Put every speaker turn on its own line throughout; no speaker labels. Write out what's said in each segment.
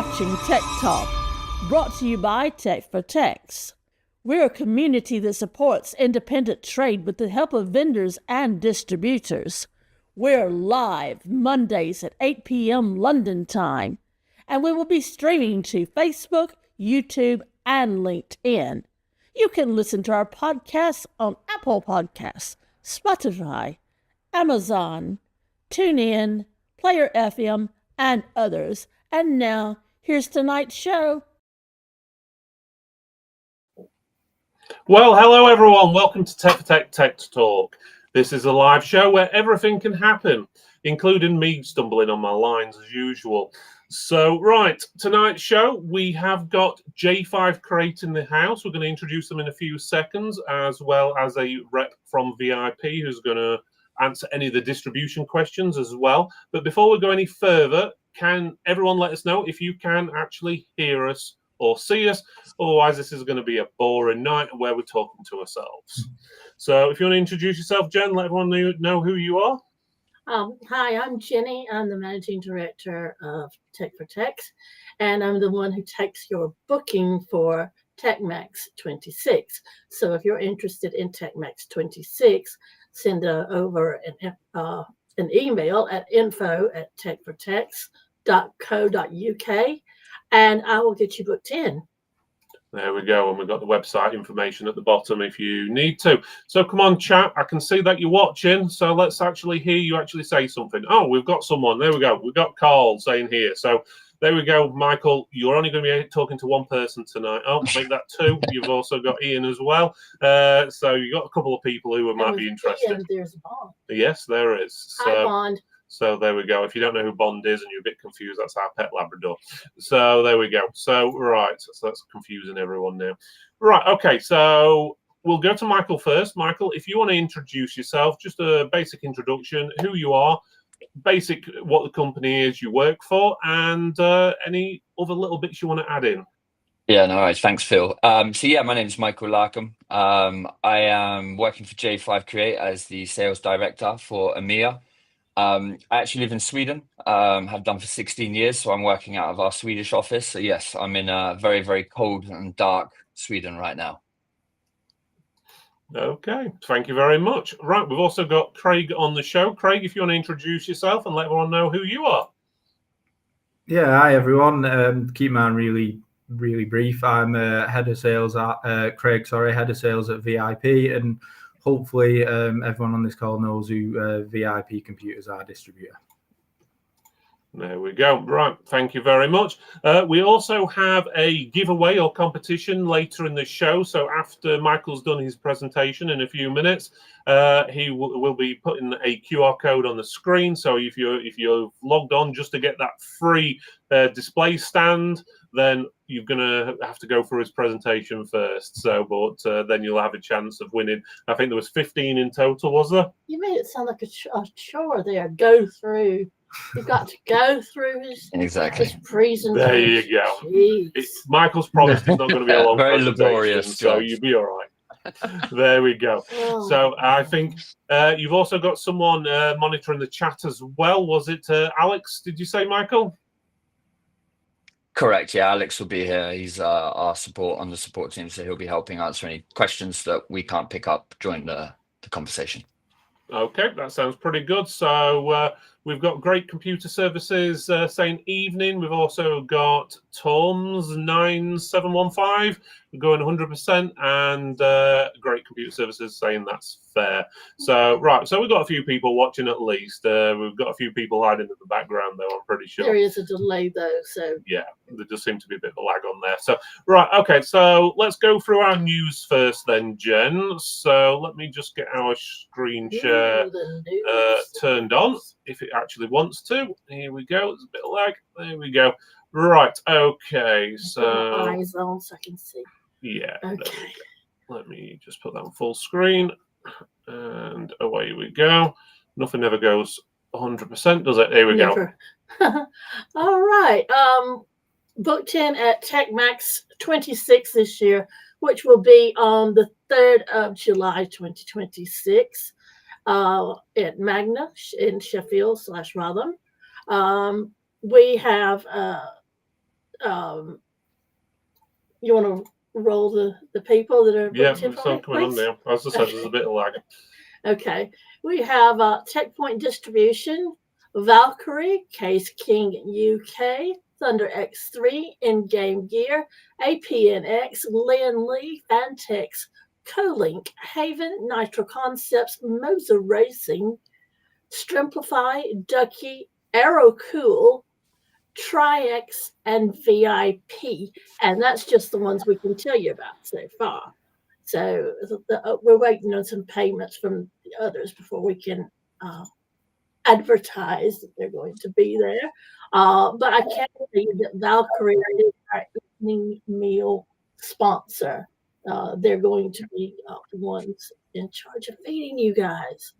watching Tech Talk, brought to you by J5create. We're a community that supports independent trade with the help of vendors and distributors. We're live Mondays at 8 p.m. London time, and we will be streaming to Facebook, YouTube, and LinkedIn. You can listen to our podcasts on Apple Podcasts, Spotify, Amazon, TuneIn, Player FM, and others. And now, here's tonight's show.
Well, hello everyone. Welcome to Tech Talk. This is a live show where everything can happen, including me stumbling on my lines as usual. So, right, tonight's show, we have got J5create in the house. We're going to introduce them in a few seconds, as well as a rep from VIP who's going to answer any of the distribution questions as well. But before we go any further, can everyone let us know if you can actually hear us or see us? Otherwise, this is going to be a boring night where we're talking to ourselves. So if you want to introduce yourself, Jen, let everyone know who you are.
Hi, I'm Jenny. I'm the Managing Director of J5create, and I'm the one who takes your booking for TechMax 26. So if you're interested in TechMax 26, send over an email at info@j5create.co.uk, and I will get you booked in.
There we go. And we've got the website information at the bottom if you need to. So come on, chat. I can see that you're watching. So let's actually hear you actually say something. Oh, we've got someone. There we go. We've got Carl saying here. So there we go. Michael, you're only going to be talking to one person tonight. Oh, make that two. You've also got Ian as well. So you've got a couple of people who might be interested.
Ian, there's Bond.
Yes, there is. So,
hi, Bond.
So there we go. If you don't know who Bond is and you're a bit confused, that's our pet Labrador. So there we go. So, right. So that's confusing everyone now. Right. Okay. So we'll go to Michael first. Michael, if you want to introduce yourself, just a basic introduction, who you are, basic what the company is you work for, and any other little bits you want to add in.
Yeah, no worries. Thanks, Phil. So yeah, my name is Michael Larcom. I am working for J5create as the sales director for EMEA. I actually live in Sweden, have done for 16 years, so I'm working out of our Swedish office. So yes, I'm in a very, very cold and dark Sweden right now.
Okay, thank you very much. Right, we've also got Craig on the show. Craig, if you want to introduce yourself and let everyone know who you are.
Yeah, hi everyone. Keep mine really brief. I'm head of sales at head of sales at VIP, and hopefully everyone on this call knows who VIP Computers are distributor.
There we go. Right. Thank you very much. We also have a giveaway or competition later in the show. So after Michael's done his presentation in a few minutes, he will be putting a QR code on the screen. So if you're logged on just to get that free display stand, then you're going to have to go through his presentation first. So, but then you'll have a chance of winning. I think there was 15 in total, was there?
You made it sound like a chore there. Go through. You've got to go through his presentation.
There you go. Michael's promised it's not going to be a long
very
presentation,
laborious
so
job.
you'll be all right. There we go.
Oh.
So I think you've also got someone monitoring the chat as well. Was it Alex? Did you say, Michael?
Correct. Yeah, Alex will be here. He's our support on the support team, so he'll be helping answer any questions that we can't pick up during the conversation. Okay,
that sounds pretty good. So we've got Great Computer Services saying evening. We've also got Tom's 9715 going 100%, and Great Computer Services saying that's fair. So right, so we've got a few people watching at least. We've got a few people hiding in the background though, I'm pretty sure.
There is a delay though, so
yeah, there does seem to be a bit of a lag on there. So right, okay, so let's go through our news first then, Jen. So let me just get our screen share turned on if it actually wants to. Here we go. There's a bit of lag. There we go. Right, okay, so
eyes on so I can see.
Yeah,
okay.
There we go. Let me just put that on full screen, and away we go. Nothing ever goes 100%, does it? Here we go.
All right. Booked in at TechMax 26 this year, which will be on the 3rd of July 2026 at Magna in Sheffield /Rotherham. We have You want to roll the people that are
Yeah,
booked in
it's
for
all
me,
coming on
please?
now. As I said, there's a bit of lag.
Okay. We have TechPoint Distribution, Valkyrie, Case King UK, Thunder X3, In-Game Gear, APNX, Lin Lee, Fantex, Colink, Haven, Nitro Concepts, Moza Racing, Strimplify, Ducky, Aerocool, Tri-X, and VIP. And that's just the ones we can tell you about so far. So we're waiting on some payments from the others before we can advertise that they're going to be there. But I can tell you that Valkyrie is our evening meal sponsor. They're going to be the ones in charge of feeding you guys.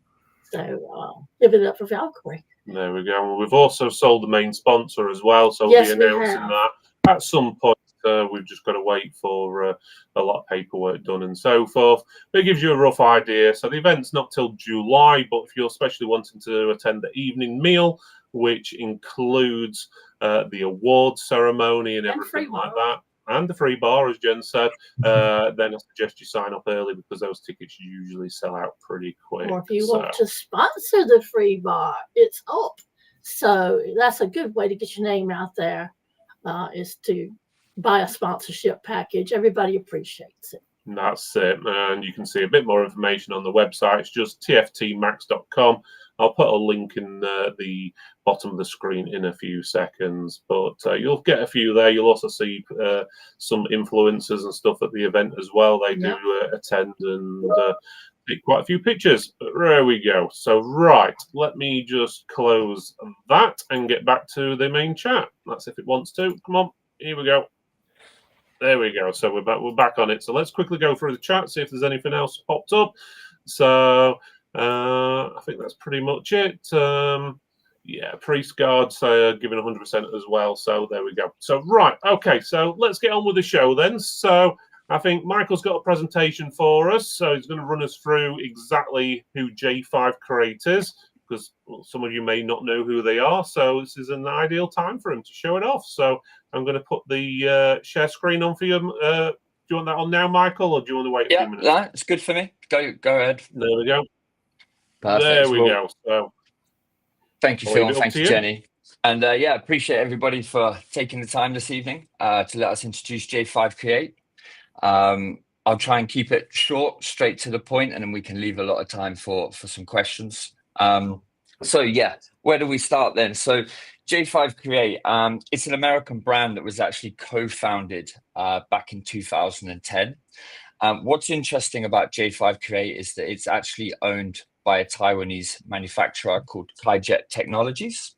So give it up for Valkyrie.
There we go. We've also sold the main sponsor as well, so
Yes,
we'll
we
be announcing
have.
that at some point. We've just got to wait for a lot of paperwork done and so forth. But it gives you a rough idea. So the event's not till July, but if you're especially wanting to attend the evening meal, which includes the award ceremony and everything like that, and the free bar, as Jen said, then I suggest you sign up early because those tickets usually sell out pretty quick.
Or if you want to sponsor the free bar, it's up. So that's a good way to get your name out there, is to buy a sponsorship package. Everybody appreciates it.
That's it. And you can see a bit more information on the website. It's just tftmax.com. I'll put a link in the bottom of the screen in a few seconds, but you'll get a few there. You'll also see some influencers and stuff at the event as well. They do attend and take quite a few pictures. But there we go. So, right, let me just close that and get back to the main chat. That's if it wants to. Come on, here we go. There we go. So we're back on it. So let's quickly go through the chat, see if there's anything else popped up. So I think that's pretty much it. Yeah, priest guards giving 100% as well. So there we go. So right, okay. So let's get on with the show then. So I think Michael's got a presentation for us. So he's going to run us through exactly who J5create is, because some of you may not know who they are. So this is an ideal time for him to show it off. So I'm going to put the share screen on for you. Do you want that on now, Michael, or do you want to wait a few minutes?
Yeah, it's good for me. Go ahead.
There we go.
Perfect.
There we go. So
thank you, Phil, and thank you, Jenny. And yeah, appreciate everybody for taking the time this evening to let us introduce J5create. I'll try and keep it short, straight to the point, and then we can leave a lot of time for some questions. So yeah, where do we start then? So J5create, it's an American brand that was actually co-founded back in 2010. What's interesting about J5create is that it's actually owned by a Taiwanese manufacturer called Kaijet Technologies.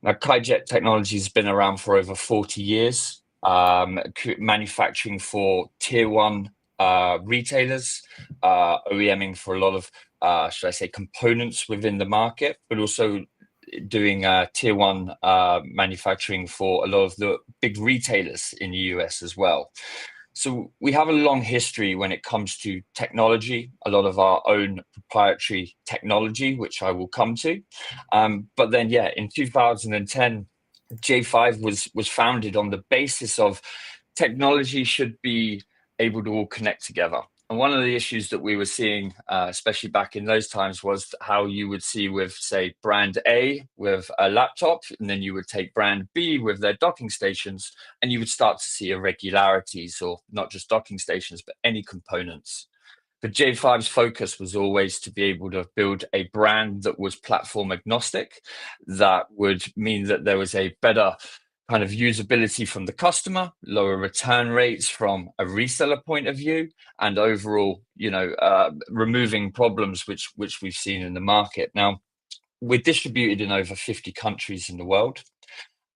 Now, Kaijet Technologies has been around for over 40 years, manufacturing for tier one retailers, OEMing for a lot of should I say components within the market, but also doing tier one manufacturing for a lot of the big retailers in the US as well. So we have a long history when it comes to technology, a lot of our own proprietary technology, which I will come to. But then, yeah, in 2010, J5 was founded on the basis of technology should be able to all connect together. And one of the issues that we were seeing, especially back in those times, was how you would see with, say, brand A with a laptop, and then you would take brand B with their docking stations, and you would start to see irregularities, or not just docking stations, but any components. But J5's focus was always to be able to build a brand that was platform agnostic, that would mean that there was a better kind of usability from the customer, lower return rates from a reseller point of view, and overall, removing problems which we've seen in the market. Now, we're distributed in over 50 countries in the world,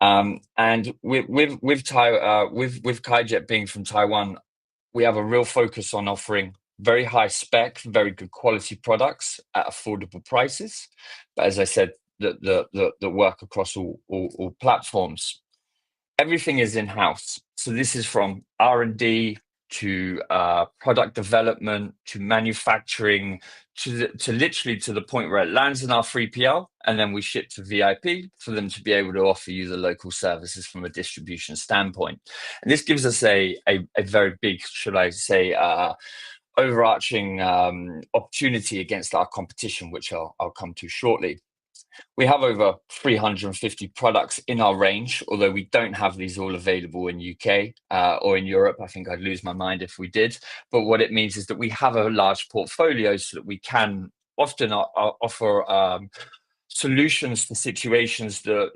and with Kaijet being from Taiwan, we have a real focus on offering very high spec, very good quality products at affordable prices. But as I said, that work across all platforms. Everything is in-house. So this is from R&D to product development, to manufacturing, to literally to the point where it lands in our 3PL, and then we ship to VIP for them to be able to offer you the local services from a distribution standpoint. And this gives us a very big, should I say, overarching opportunity against our competition, which I'll come to shortly. We have over 350 products in our range, although we don't have these all available in UK or in Europe. I think I'd lose my mind if we did. But what it means is that we have a large portfolio so that we can often offer solutions to situations that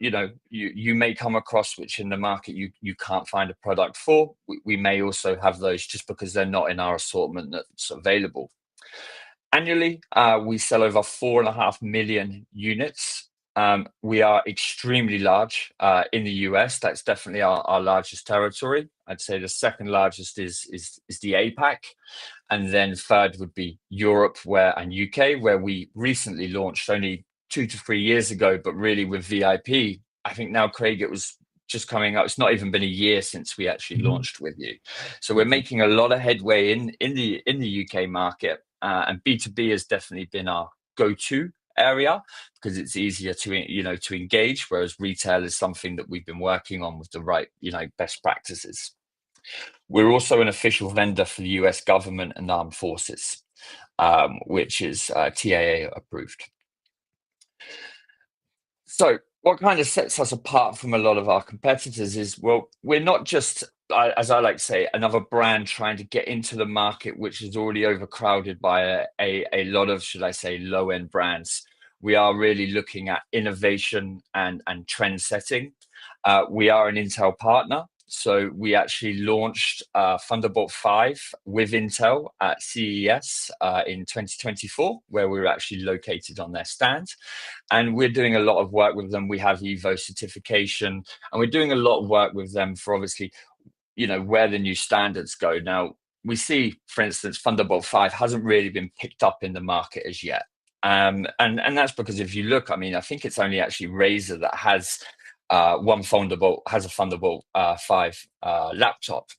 you may come across, which in the market you can't find a product for. We may also have those just because they're not in our assortment that's available. Annually, we sell over 4.5 million units. We are extremely large in the US. That's definitely our largest territory. I'd say the second largest is the APAC, and then third would be Europe and UK, where we recently launched only 2 to 3 years ago. But really, with VIP, I think now, Craig, it was just coming up. It's not even been a year since we actually launched with you. So we're making a lot of headway in the UK market. And B2B has definitely been our go-to area because it's easier to engage, whereas retail is something that we've been working on with the right best practices. We're also an official vendor for the US government and armed forces, which is TAA approved. So what kind of sets us apart from a lot of our competitors is, well, we're not just, as I like to say, another brand trying to get into the market, which is already overcrowded by a lot of, should I say, low-end brands. We are really looking at innovation and trend setting. We are an Intel partner. So we actually launched Thunderbolt 5 with Intel at CES in 2024, where we were actually located on their stand. And we're doing a lot of work with them. We have Evo certification, and we're doing a lot of work with them for obviously, where the new standards go. Now, we see, for instance, Thunderbolt 5 hasn't really been picked up in the market as yet. And that's because if you look, I think it's only actually Razer that has a Thunderbolt 5 laptop.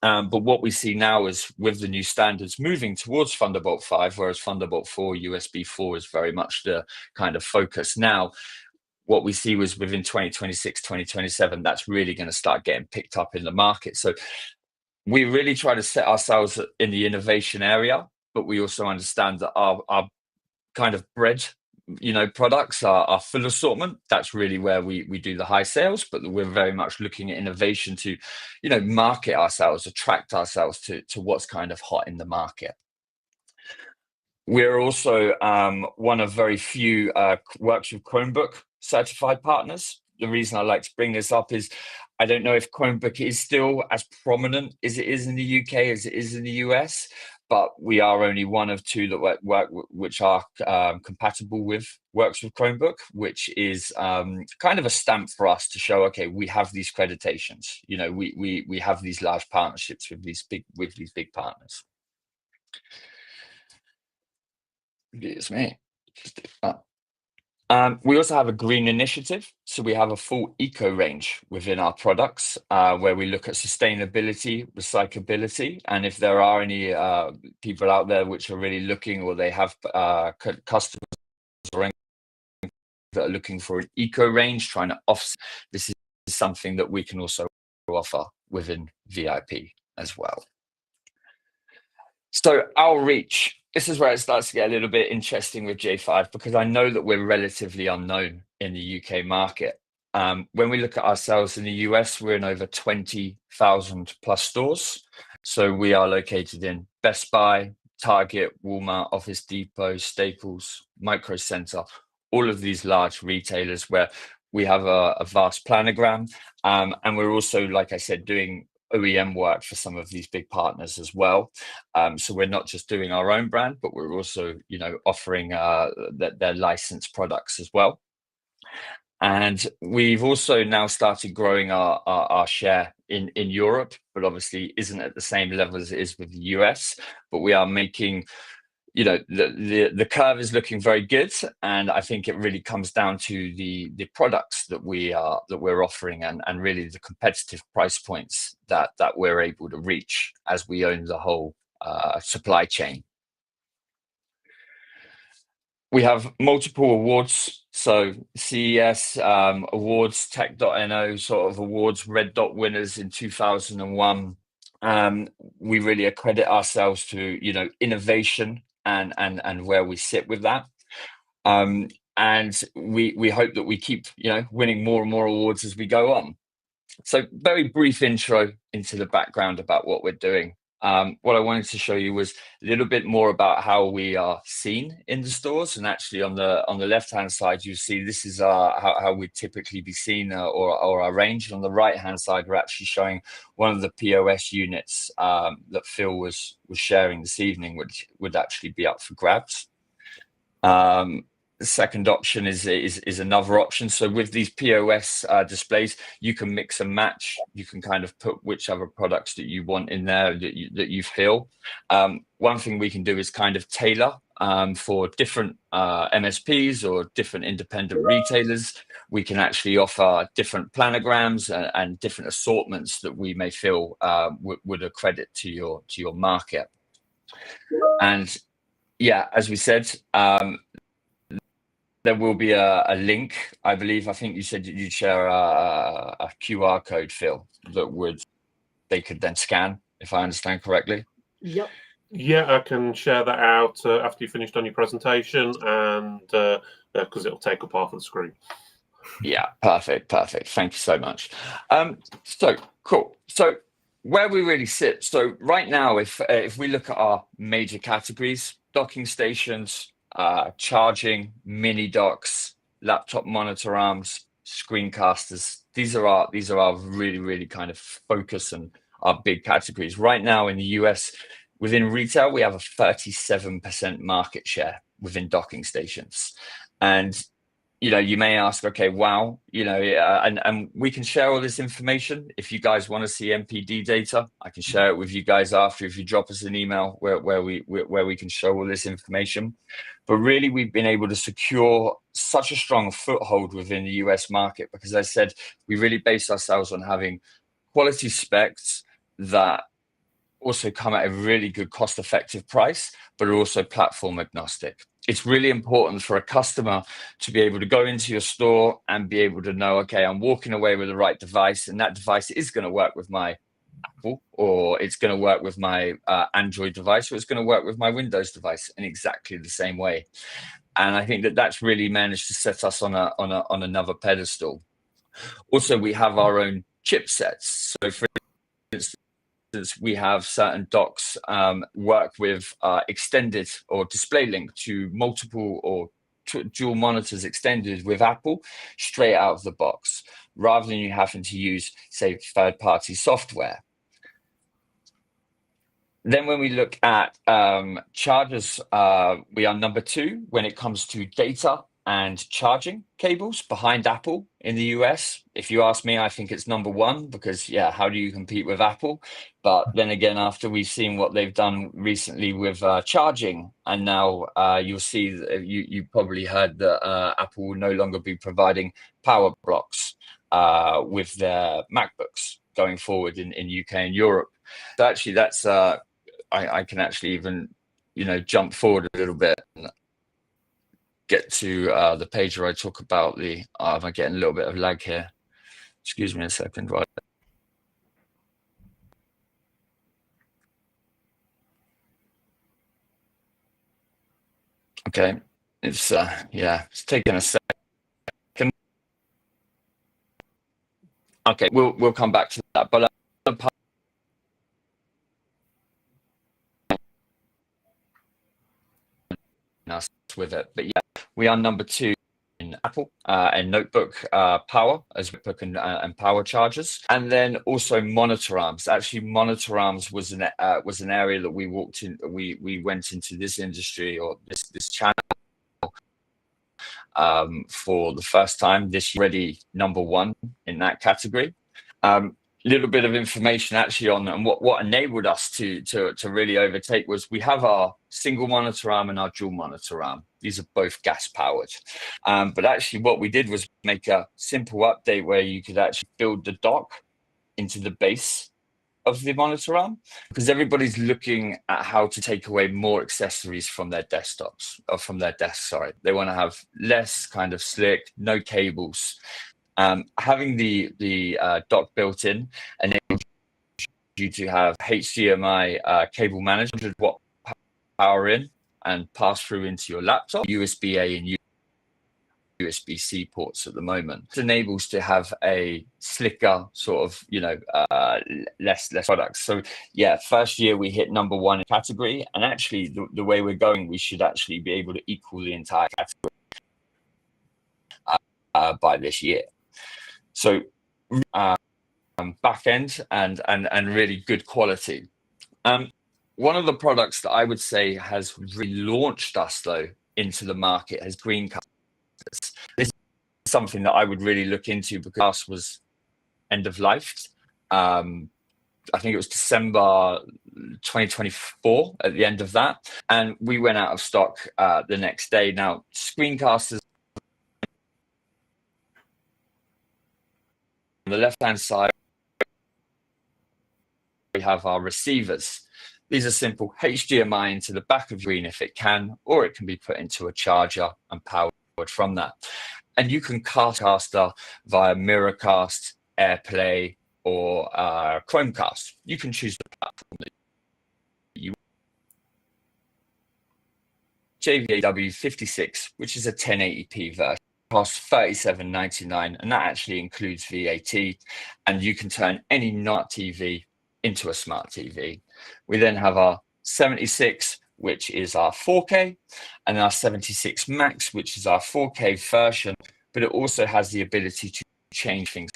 But what we see now is with the new standards moving towards Thunderbolt 5, whereas Thunderbolt 4, USB 4 is very much the kind of focus now. What we see was within 2026, 2027, that's really going to start getting picked up in the market. So we really try to set ourselves in the innovation area, but we also understand that our kind of bread products are full assortment. That's really where we do the high sales, but we're very much looking at innovation to, market ourselves, attract ourselves to what's kind of hot in the market. We're also one of very few works with Chromebook certified partners. The reason I like to bring this up is I don't know if Chromebook is still as prominent as it is in the UK as it is in the US, but we are only one of two that which are compatible with works with Chromebook, which is kind of a stamp for us to show, okay, we have these accreditations. We have these large partnerships with these big partners. It's me. We also have a green initiative. So we have a full eco range within our products where we look at sustainability, recyclability. And if there are any people out there which are really looking, or they have customers or that are looking for an eco range, trying to offset, this is something that we can also offer within VIP as well. So our reach. This is where it starts to get a little bit interesting with J5, because I know that we're relatively unknown in the UK market. When we look at ourselves in the US, we're in over 20,000 plus stores. So we are located in Best Buy, Target, Walmart, Office Depot, Staples, Micro Center, all of these large retailers where we have a vast planogram. And we're also, like I said, doing OEM work for some of these big partners as well. So we're not just doing our own brand, but we're also, offering their licensed products as well. And we've also now started growing our share in Europe, but obviously isn't at the same level as it is with the US. But we are making you know, the curve is looking very good, and I think it really comes down to the products that we're offering, and really the competitive price points that we're able to reach as we own the whole supply chain. We have multiple awards, so CES awards, Tech.no sort of awards, Red Dot winners in 2001. We really accredit ourselves to, you know, innovation and where we sit with that. And we hope that we keep, you know, winning more and more awards as we go on. So very brief intro into the background about what we're doing. What I wanted to show you was a little bit more about how we are seen in the stores, and actually on the left-hand side, you see this is how we typically be seen, or our range. On the right-hand side, we're actually showing one of the POS units that Phil was sharing this evening, which would actually be up for grabs. The second option is another option. So with these POS displays, you can mix and match. You can kind of put which other products that you want in there that you feel. One thing we can do is kind of tailor for different MSPs or different independent retailers. We can actually offer different planograms and different assortments that we may feel would accredit to your market. And yeah, as we said, there will be a link, I believe. I think you said you'd share a QR code, Phil, that they could then scan, if I understand correctly.
Yep.
Yeah, I can share that out after you finished on your presentation, and because it'll take up half of the screen.
Yeah, perfect. Thank you so much. So cool. So where we really sit. So right now, if we look at our major categories, docking stations, charging, mini docks, laptop monitor arms, screencasters. These are our really kind of focus and our big categories. Right now in the US, within retail, we have a 37% market share within docking stations. And you know, you may ask, okay, wow, you know, and we can share all this information. If you guys want to see MPD data, I can share it with you guys after. If you drop us an email where we can show all this information. But really, we've been able to secure such a strong foothold within the US market because, as I said, we really base ourselves on having quality specs that also come at a really good cost-effective price, but are also platform agnostic. It's really important for a customer to be able to go into your store and be able to know, okay, I'm walking away with the right device, and that device is going to work with my Apple, or it's going to work with my Android device, or it's going to work with my Windows device in exactly the same way. And I think that that's really managed to set us on another pedestal. Also, we have our own chipsets. So for instance, we have certain docks work with extended or display link to multiple or dual monitors extended with Apple straight out of the box, rather than you having to use, say, third-party software. Then when we look at chargers, we are number 2 when it comes to data and charging cables behind Apple in the US. If you ask me, I think it's number 1 because, yeah, how do you compete with Apple? But then again, after we've seen what they've done recently with charging, and now you'll see, you probably heard that Apple will no longer be providing power blocks with their MacBooks going forward in UK and Europe. So actually, that's I can actually even, you know, jump forward a little bit and get to the page where I talk about the, I'm getting a little bit of lag here. Excuse me a second. Right. Okay. It's, yeah, it's taking a second. Okay, we'll come back to that. But us with it. But yeah, we are number 2 in Apple and notebook power as notebook and power chargers, and then also monitor arms. Actually, monitor arms was an area that we walked in. We went into this industry, or this channel for the first time this year. Already number 1 in that category. little bit of information actually on and what enabled us to really overtake was we have our single monitor arm and our dual monitor arm. These are both gas powered, but actually what we did was make a simple update where you could actually build the dock into the base of the monitor arm, because everybody's looking at how to take away more accessories from their desktops, or from their desks, sorry. They want to have less kind of slick, no cables. Having the dock built in enables you to have HDMI cable managed 100-watt power in and pass through into your laptop, USB-A and USB-C ports at the moment. It enables to have a slicker sort of, less products. So yeah, first year we hit #1 in category, and actually the way we're going, we should actually be able to equal the entire category by this year. So back end and really good quality. One of the products that I would say has relaunched us though into the market has Greencast. This is something that I would really look into because it was end of life. I think it was December 2024 at the end of that, and we went out of stock the next day. Now, screencasters on the left-hand side, we have our receivers. These are simple HDMI into the back of your screen if it can, or it can be put into a charger and powered from that. And you can Caster via Miracast, AirPlay, or Chromecast. You can choose the platform that you JVAW56, which is a 1080p version, costs $37.99, and that actually includes VAT. And you can turn any not TV into a smart TV. We then have our 76, which is our 4K, and our 76 Max, which is our 4K version, but it also has the ability to change things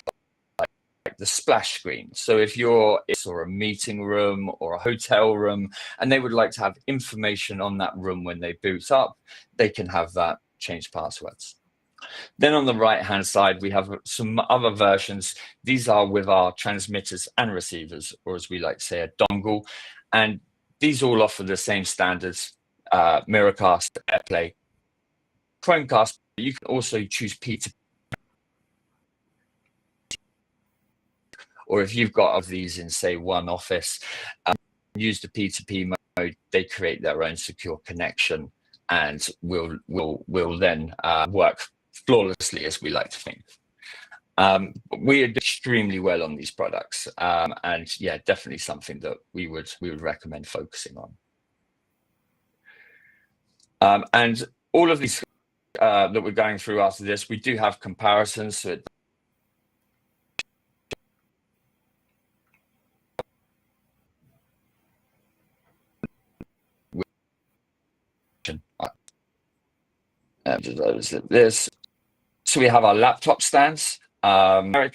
like the splash screen. So if you're in a meeting room or a hotel room, and they would like to have information on that room when they boot up, they can have that change passwords. Then on the right-hand side, we have some other versions. These are with our transmitters and receivers, or as we like to say, a dongle. And these all offer the same standards, Miracast, AirPlay, Chromecast. You can also choose P2P. Or if you've got of these in, say, one office, use the P2P mode, they create their own secure connection and will then work flawlessly, as we like to think. We are extremely well on these products, and yeah, definitely something that we would recommend focusing on. And all of these that we're going through after this, we do have comparisons. So this. So we have our laptop stands, but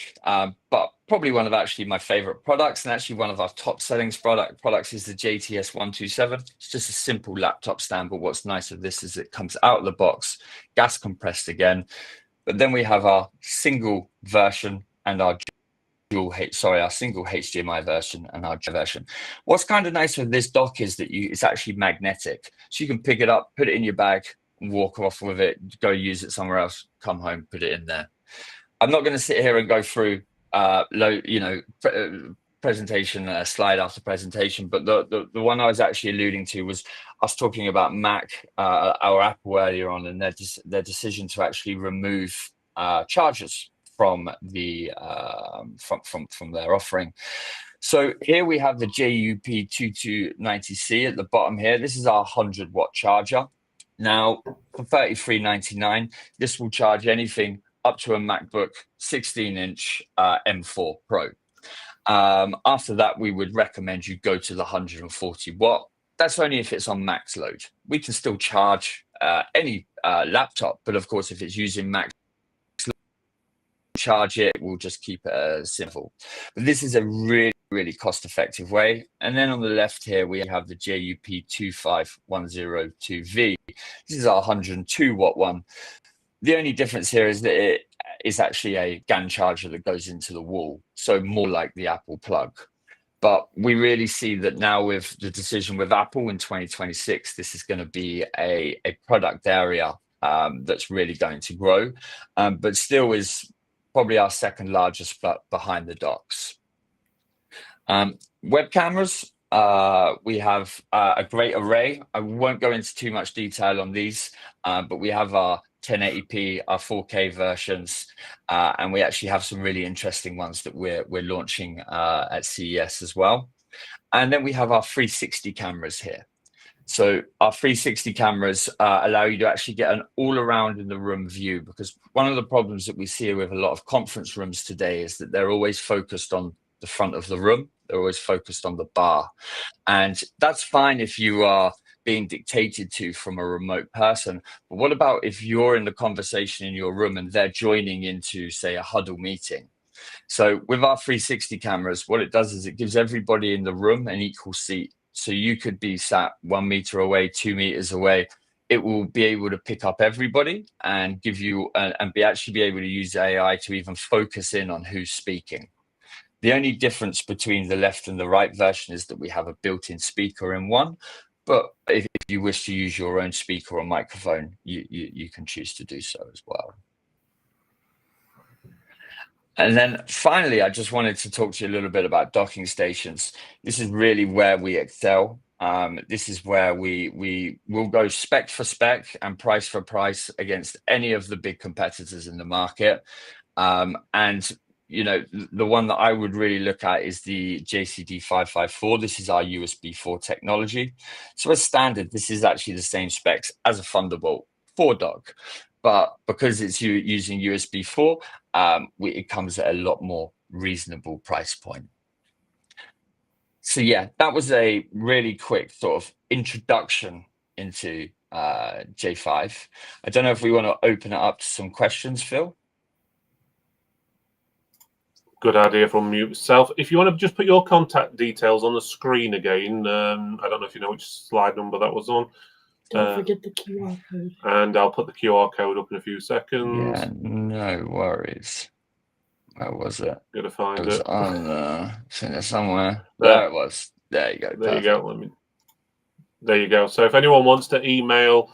probably one of actually my favorite products, and actually one of our top selling products is the JTS 127. It's just a simple laptop stand, but what's nice of this is it comes out of the box, gas compressed again. But then we have our single version and our our single HDMI version and our version. What's kind of nice with this dock is that it's actually magnetic, so you can pick it up, put it in your bag, walk off with it, go use it somewhere else, come home, put it in there. I'm not going to sit here and go through presentation slide after presentation, but the one I was actually alluding to was us talking about Mac, our Apple earlier on, and their decision to actually remove chargers from the from their offering. So here we have the JUP2290C at the bottom here. This is our 100-watt charger. Now, for $33.99, this will charge anything up to a MacBook 16-inch M4 Pro. After that, we would recommend you go to the 140-watt. That's only if it's on max load. We can still charge any laptop, but of course, if it's using max load, charge it, we'll just keep it simple. But this is a really, really cost-effective way. And then on the left here, we have the JUP25102V. This is our 102-watt one. The only difference here is that is actually a GAN charger that goes into the wall. So more like the Apple plug. But we really see that now with the decision with Apple in 2026, this is going to be a product area that's really going to grow, but still is probably our second largest behind the docks. Web cameras, we have a great array. I won't go into too much detail on these, but we have our 1080p, our 4K versions, and we actually have some really interesting ones that we're launching at CES as well. And then we have our 360 cameras here. So our 360 cameras allow you to actually get an all around in the room view, because one of the problems that we see with a lot of conference rooms today is that they're always focused on the front of the room. They're always focused on the bar. And that's fine if you are being dictated to from a remote person. But what about if you're in the conversation in your room and they're joining into, say, a huddle meeting? So with our 360 cameras, what it does is it gives everybody in the room an equal seat. So you could be sat 1 meter away, 2 meters away. It will be able to pick up everybody and give you actually be able to use AI to even focus in on who's speaking. The only difference between the left and the right version is that we have a built-in speaker in one. But if you wish to use your own speaker or microphone, you can choose to do so as well. And then finally, I just wanted to talk to you a little bit about docking stations. This is really where we excel. This is where we will go spec for spec and price for price against any of the big competitors in the market. And you know, the one that I would really look at is the JCD554. This is our USB 4 technology. So as standard, this is actually the same specs as a Thunderbolt 4 dock. But because it's using USB 4, it comes at a lot more reasonable price point. So yeah, that was a really quick sort of introduction into J5. I don't know if we want to open it up to some questions, Phil.
Good idea from yourself. If you want to just put your contact details on the screen again, I don't know if you know which slide number that was on.
Don't forget the QR code.
And I'll put the QR code up in a few seconds.
Yeah, no worries. Where was it?
Gotta find
It was
it.
on it's in there somewhere. There it was. There you go.
There you go. There you go. So if anyone wants to email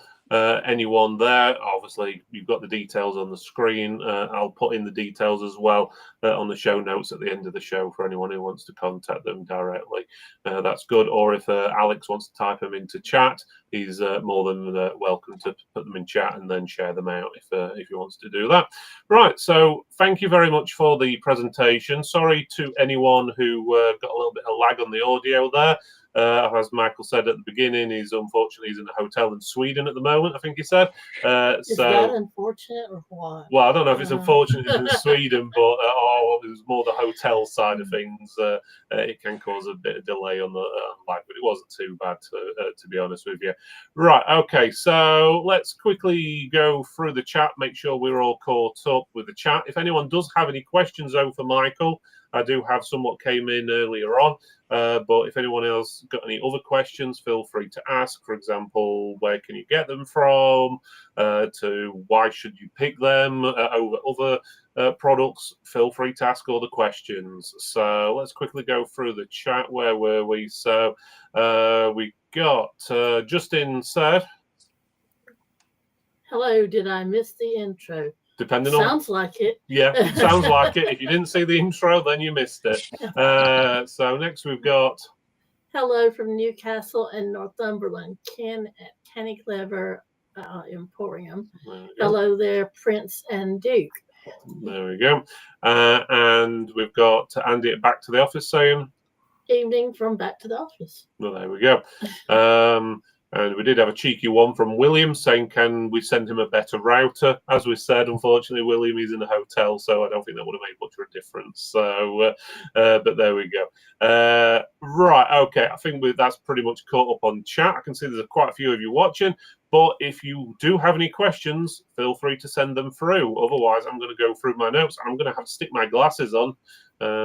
anyone there, obviously you've got the details on the screen. I'll put in the details as well on the show notes at the end of the show for anyone who wants to contact them directly. That's good. Or if Alex wants to type them into chat, he's more than welcome to put them in chat and then share them out if he wants to do that. Right. So thank you very much for the presentation. Sorry to anyone who got a little bit of lag on the audio there. As Michael said at the beginning, he's in a hotel in Sweden at the moment, I think he said.
Is that unfortunate or what?
Well, I don't know if it's unfortunate he's in Sweden, but it was more the hotel side of things. It can cause a bit of delay on the lag, but it wasn't too bad, to be honest with you. Right, okay, so let's quickly go through the chat, make sure we're all caught up with the chat. If anyone does have any questions, though, for Michael, I do have some what came in earlier on. But if anyone else got any other questions, feel free to ask. For example, where can you get them from? To why should you pick them over other products? Feel free to ask all the questions. So let's quickly go through the chat. Where were we? So we got Justin said,
hello, did I miss the intro?
Depending on,
sounds like it.
Yeah, sounds like it. If you didn't see the intro, then you missed it. So next we've got
hello from Newcastle and Northumberland, Ken at Kenny Clever Emporium. Hello there, Prince and Duke.
There we go. And we've got Andy at Back to the Office saying,
evening from Back to the Office.
Well, there we go. And we did have a cheeky one from William saying, can we send him a better router? As we said, unfortunately, William is in a hotel, so I don't think that would have made much of a difference. So, but there we go. Right, okay, I think that's pretty much caught up on chat. I can see there's quite a few of you watching, but if you do have any questions, feel free to send them through. Otherwise, I'm going to go through my notes, and I'm going to have to stick my glasses on,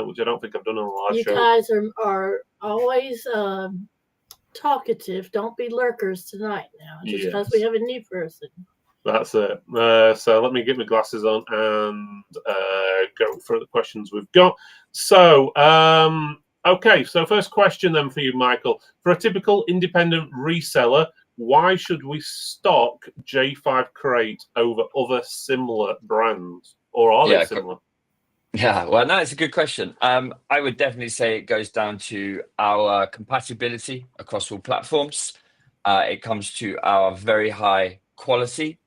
which I don't think I've done on a live show.
You guys are always talkative. Don't be lurkers tonight now, just because we have a new person.
That's it. So let me get my glasses on and go through the questions we've got. So, okay. So first question then for you, Michael. For a typical independent reseller, why should we stock J5create over other similar brands? Or are they similar?
Yeah, well, no, it's a good question. I would definitely say it goes down to our compatibility across all platforms. It comes to our very high quality.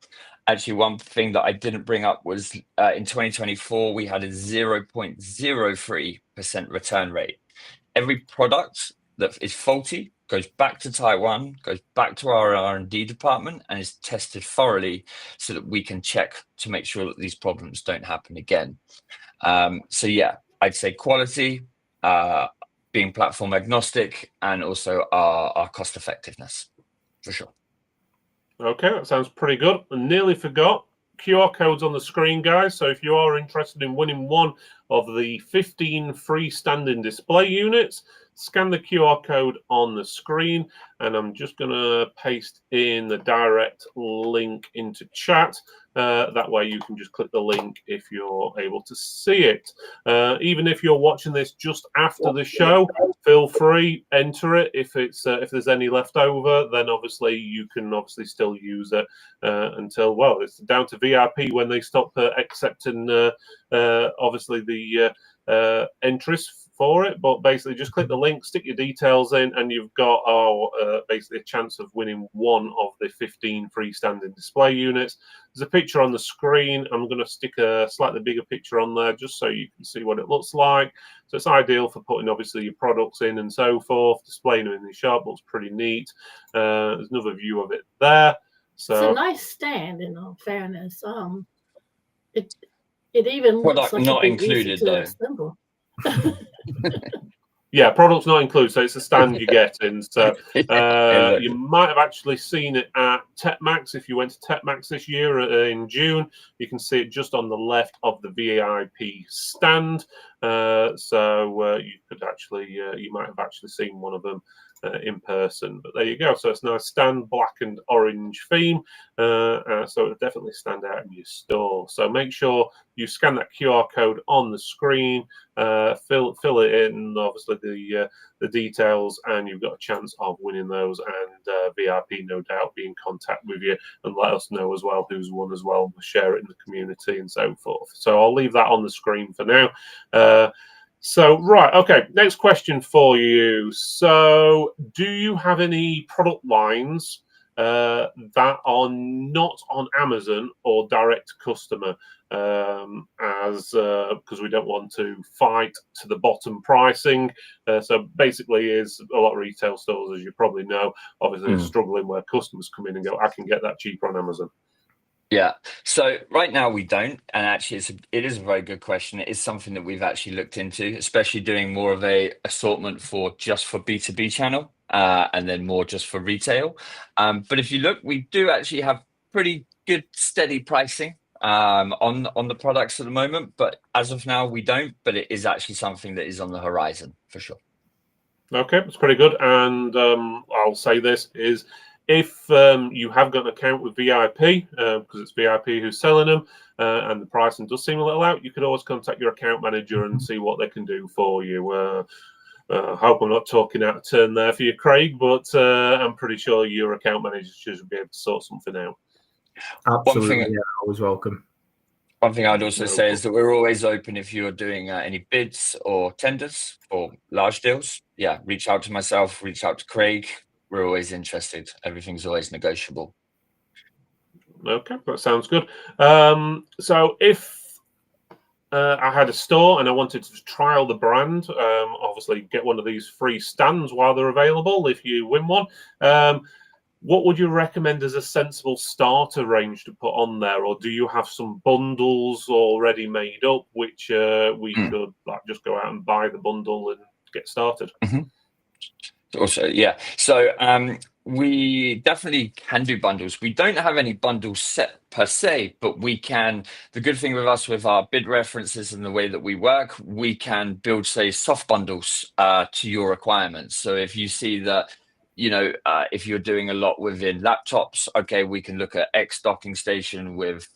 Actually, one thing that I didn't bring up was in 2024, we had a 0.03% return rate. Every product that is faulty goes back to Taiwan, goes back to our R&D department, and is tested thoroughly so that we can check to make sure that these problems don't happen again. So yeah, I'd say quality, being platform agnostic, and also our cost effectiveness, for sure.
Okay, that sounds pretty good. I nearly forgot. QR codes on the screen, guys. So if you are interested in winning one of the 15 freestanding display units, scan the QR code on the screen, and I'm just going to paste in the direct link into chat. That way you can just click the link if you're able to see it. Even if you're watching this just after the show, feel free, enter it. If there's any left over, then obviously you can still use it until, well, it's down to VIP when they stop accepting obviously the entries for it. But basically just click the link, stick your details in, and you've got basically a chance of winning one of the 15 freestanding display units. There's a picture on the screen. I'm going to stick a slightly bigger picture on there just so you can see what it looks like. So it's ideal for putting obviously your products in and so forth. Displaying them in the shop looks pretty neat. There's another view of it there. So
it's a nice stand, in all fairness. It even looks like
not
it'd be
included
easy to
though.
assemble.
Yeah, products not included, so it's a stand you get in. So you might have actually seen it at TechMax. If you went to TechMax this year in June, you can see it just on the left of the VIP stand. So you could actually, you might have actually seen one of them in person. But there you go. So it's a nice stand, black and orange theme. So it'll definitely stand out in your store. So make sure you scan that QR code on the screen, fill it in, obviously the details, and you've got a chance of winning those. And VIP, no doubt, be in contact with you and let us know as well who's won as well. We'll share it in the community and so forth. So I'll leave that on the screen for now. So, right, okay, next question for you. So, do you have any product lines that are not on Amazon or direct to customer? Because we don't want to fight to the bottom pricing. So basically is a lot of retail stores, as you probably know, obviously are struggling where customers come in and go, I can get that cheaper on Amazon.
Yeah, so right now we don't, and actually it is a very good question. It is something that we've actually looked into, especially doing more of a assortment for B2B channel, and then more just for retail. But if you look, we do actually have pretty good steady pricing on the products at the moment, but as of now we don't, but it is actually something that is on the horizon for sure. Okay,
that's pretty good. And I'll say this is, if you have got an account with VIP, because it's VIP who's selling them, and the pricing does seem a little out, you could always contact your account manager and see what they can do for you. I hope I'm not talking out of turn there for you, Craig, but I'm pretty sure your account manager should be able to sort something out.
Absolutely, yeah, always welcome.
One thing I'd also say is that we're always open if you're doing any bids or tenders for large deals. Yeah, reach out to myself, reach out to Craig. We're always interested. Everything's always negotiable.
Okay, that sounds good. So if I had a store and I wanted to trial the brand, obviously get one of these free stands while they're available if you win one. What would you recommend as a sensible starter range to put on there? Or do you have some bundles already made up, which we could just go out and buy the bundle and get started?
Also, yeah. So we definitely can do bundles. We don't have any bundles set per se, but we can. The good thing with us, with our bid references and the way that we work, we can build, say, soft bundles to your requirements. So if you see that if you're doing a lot within laptops, okay, we can look at X docking station with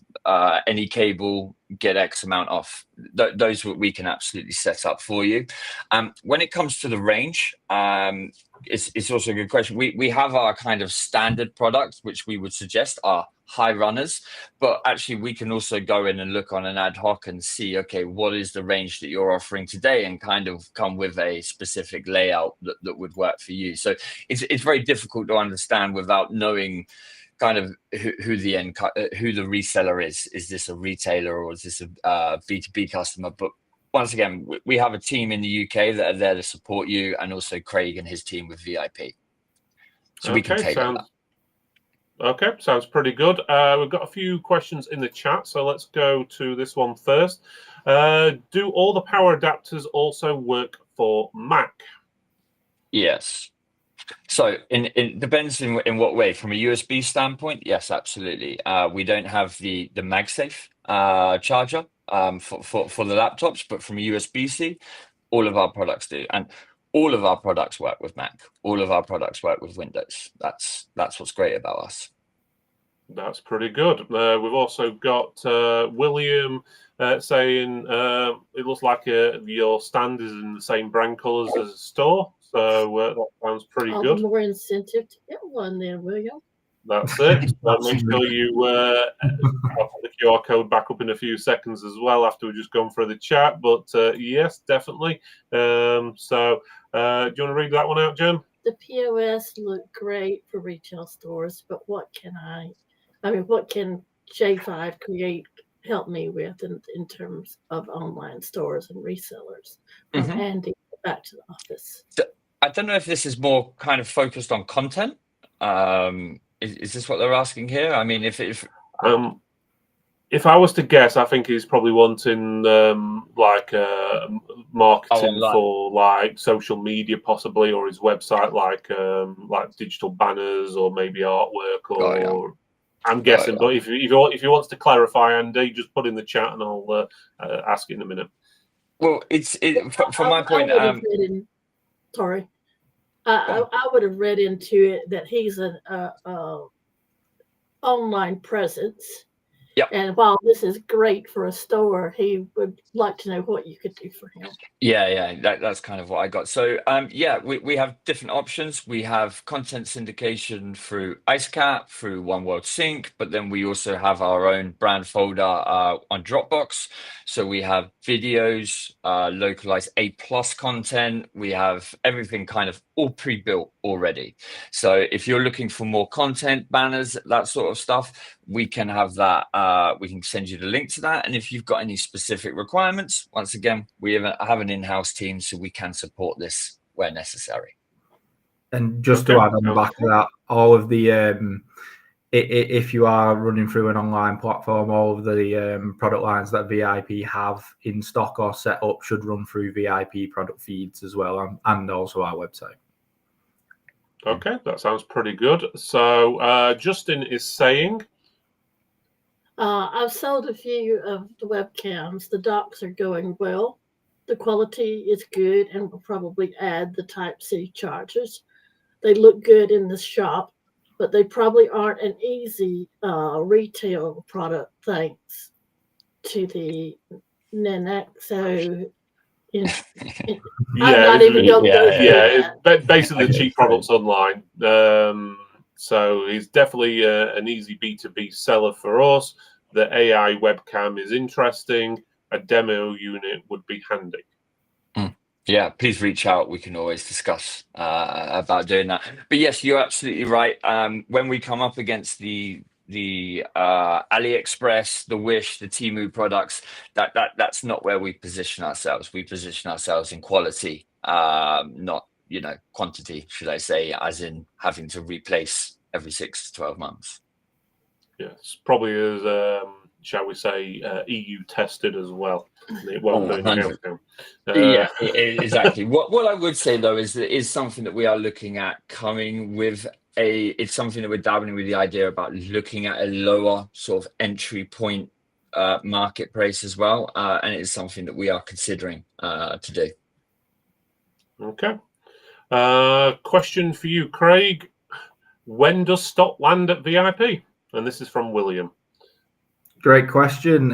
any cable, get X amount off. Those we can absolutely set up for you. When it comes to the range, it's also a good question. We have our kind of standard products, which we would suggest are high runners, but actually we can also go in and look on an ad hoc and see, okay, what is the range that you're offering today, and kind of come with a specific layout that would work for you. So it's very difficult to understand without knowing kind of who the reseller is. Is this a retailer or is this a B2B customer? But once again, we have a team in the UK that are there to support you, and also Craig and his team with VIP. So we can tailor that.
Okay, sounds pretty good. We've got a few questions in the chat, so let's go to this one first. Do all the power adapters also work for Mac?
Yes. So it depends in what way. From a USB standpoint, yes, absolutely. We don't have the MagSafe charger for the laptops, but from a USB-C, all of our products do. And all of our products work with Mac. All of our products work with Windows. That's what's great about us.
That's pretty good. We've also got William saying it looks like your stand is in the same brand colours as a store. So that sounds pretty good.
More incentive to get one there, William.
That's it. Make sure you I'll put the QR code back up in a few seconds as well after we've just gone through the chat. But yes, definitely. Do you want to read that one out, Jen?
The POS look great for retail stores, but what can J5create help me with in terms of online stores and resellers? Andy, back to the office.
I don't know if this is more kind of focused on content. Is this what they're asking here? I mean, if
I was to guess, I think he's probably wanting marketing for like social media, possibly, or his website, like digital banners or maybe artwork, or I'm guessing. But if he wants to clarify, Andy, just put in the chat and I'll ask it in a minute.
Well, from my point.
Sorry, I would have read into it that he's an online presence.
Yep.
And while this is great for a store, he would like to know what you could do for him.
Yeah, that's kind of what I got. So we have different options. We have content syndication through IceCap, through One World Sync, but then we also have our own brand folder on Dropbox. So we have videos, localized A+ content. We have everything kind of all pre-built already. So if you're looking for more content, banners, that sort of stuff, we can have that. We can send you the link to that. And if you've got any specific requirements, once again, we have an in-house team, so we can support this where necessary.
And just to add on the back of that, all of the if you are running through an online platform, all of the product lines that VIP have in stock or set up should run through VIP product feeds as well, and also our website.
Okay, that sounds pretty good. So Justin is saying,
I've sold a few of the webcams. The docks are going well. The quality is good, and we'll probably add the Type-C chargers. They look good in the shop, but they probably aren't an easy retail product thanks to the Nanaxo.
Basically the cheap products online. So he's definitely an easy B2B seller for us. The AI webcam is interesting. A demo unit would be handy.
Yeah, please reach out. We can always discuss about doing that. But yes, you're absolutely right. When we come up against the AliExpress, the Wish, the Temu products, that's not where we position ourselves. We position ourselves in quality, not quantity, should I say, as in having to replace every 6 to 12 months.
Yes, probably is, shall we say, EU tested as well. It won't burn your house down.
Yeah, exactly. What I would say though is something that we are looking at coming with it's something that we're dabbling with the idea about looking at a lower sort of entry point market price as well, and it is something that we are considering to do.
Okay. Question for you, Craig. When does stock land at VIP? And this is from William.
Great question.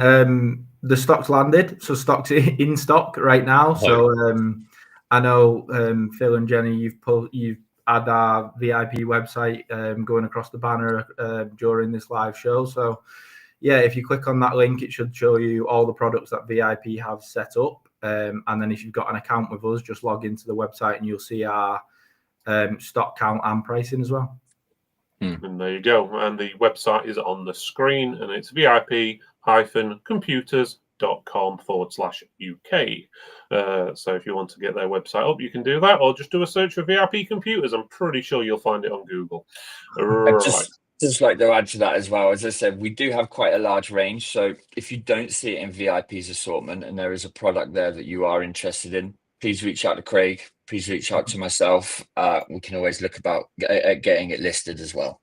The stock's landed, so stock's in stock right now. So I know Phil and Jenny, you've had our VIP website going across the banner during this live show. So yeah, if you click on that link, it should show you all the products that VIP have set up. And then if you've got an account with us, just log into the website and you'll see our stock count and pricing as well.
And there you go. And the website is on the screen, and it's vip-computers.com/UK. So if you want to get their website up, you can do that, or just do a search for VIP computers. I'm pretty sure you'll find it on Google. Right.
Just like to add to that as well, as I said, we do have quite a large range. So if you don't see it in VIP's assortment and there is a product there that you are interested in, please reach out to Craig. Please reach out to myself. We can always look at getting it listed as well.